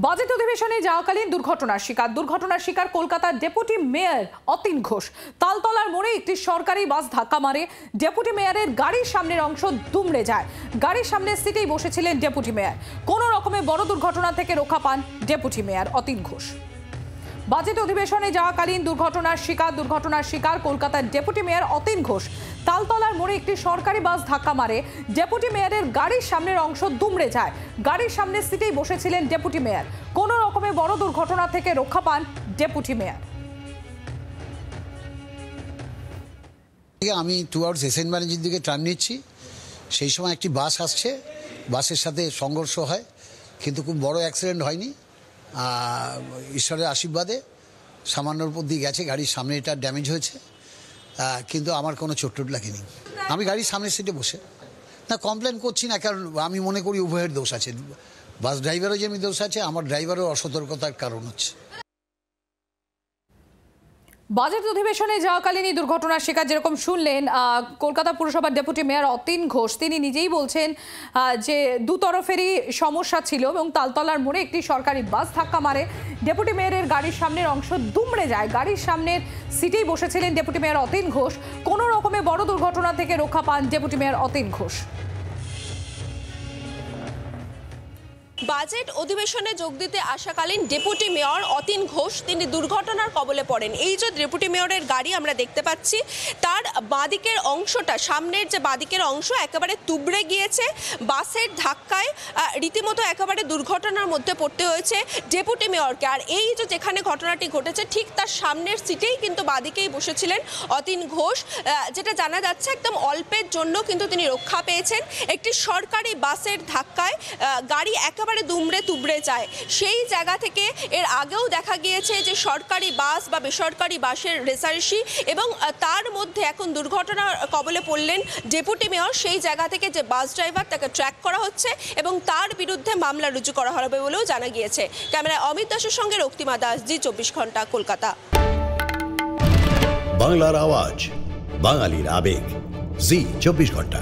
Budget অধিবেশনে যাওয়াকালীন দুর্ঘটনার শিকার কলকাতার ডেপুটি মেয়র অতীন ঘোষ। তালতলার মোড়ে একটি সরকারি বাস ধাক্কা মারে ডেপুটি মেয়রের গাড়ির সামনের অংশ দুমড়ে যায়। গাড়ির সামনের সিটেই বসেছিলেন ডেপুটি মেয়র। কোনো রকমে বড় দুর্ঘটনা থেকে রক্ষা পান deputy mayor Atin Ghosh. Budget অধিবেশনে যাওয়াকালীন দুর্ঘটনার শিকার কলকাতার ডেপুটি মেয়র অতীন ঘোষ। তালতলার মোড়ে একটি সরকারি বাস ধাক্কা মারে ডেপুটি মেয়রের গাড়ির সামনের অংশ দুমড়ে যায়। গাড়ির সামনের সিটেই বসেছিলেন ডেপুটি মেয়র। কোনো রকমে বড় দুর্ঘটনা থেকে রক্ষা পান ডেপুটি মেয়র। আমি টুয়ার্ডস এসএন ব্যানার্জির দিকে টার্ন নিচ্ছি, সেই সময় একটি বাস আসছে, বাসের সাথে সংঘর্ষ হয়, কিন্তু খুব বড় অ্যাক্সিডেন্ট হয়নি। ঈশ্বরের আশীর্বাদে সামান্যর উপর দিয়ে গেছে, গাড়ির সামনে এটা ড্যামেজ হয়েছে, কিন্তু আমার কোনো চোট লাগেনি। আমি গাড়ির সামনের সিটে বসে কমপ্লেন করছি না, কারণ আমি মনে করি উভয়ের দোষ আছে। বাস ড্রাইভারও যেমনি দোষ আছে, আমার ড্রাইভারও অসতর্কতার কারণ হচ্ছে। বাজেট অধিবেশনে যাওয়াকালীন দুর্ঘটনার শিকার যেরকম শুনলেন কলকাতা পুরসভার ডেপুটি মেয়র অতীন ঘোষ, তিনি নিজেই বলছেন যে দুতরফেরই সমস্যা ছিল এবং তালতলার মোড়ে একটি সরকারি বাস ধাক্কা মারে ডেপুটি মেয়রের গাড়ির সামনের অংশ দুমড়ে যায়। গাড়ির সামনের সিটেই বসেছিলেন ডেপুটি মেয়র অতীন ঘোষ। কোনো রকমে বড় দুর্ঘটনা থেকে রক্ষা পান deputy mayor Atin Ghosh. Budget অধিবেশনে যোগ দিতে আসাকালীন ডেপুটি মেয়র অতীন ঘোষ তিনি দুর্ঘটনার কবলে পড়েন। এই যে ডেপুটি মেয়রের গাড়ি আমরা দেখতে পাচ্ছি, তার বাঁদিকের অংশটা, সামনের যে বাঁদিকের অংশ একেবারে তুবড়ে গিয়েছে। বাসের ধাক্কায় রীতিমতো একেবারে দুর্ঘটনার মধ্যে পড়তে হয়েছে ডেপুটি মেয়রকে। আর এই যে যেখানে ঘটনাটি ঘটেছে ঠিক তার সামনের সিটেই কিন্তু বাঁদিকেই বসেছিলেন অতীন ঘোষ। যেটা জানা যাচ্ছে একদম অল্পের জন্য কিন্তু তিনি রক্ষা পেয়েছেন। একটি সরকারি বাসের ধাক্কায় গাড়ি একেবারে দুমড়ে তুবড়ে যায়। সেই জায়গা থেকে এর আগেও দেখা গিয়েছে যে সরকারি বাস বা বেসরকারি বাসের রেসারেসি, এবং তার মধ্যে এখন দুর্ঘটনার কবলে পড়লেন ডেপুটি মেয়র। সেই জায়গা থেকে যে বাস ড্রাইভার তাকে ট্র্যাক করা হচ্ছে এবং তার বিরুদ্ধে মামলা রুজু করা হবে বলেও জানা গিয়েছে। ক্যামেরায় অমিত দাসের সঙ্গে রক্তিমা দাস, জি 24 ঘন্টা, কলকাতা। বাংলার আওয়াজ, বাঙালির আবেগ, জি 24 ঘন্টা।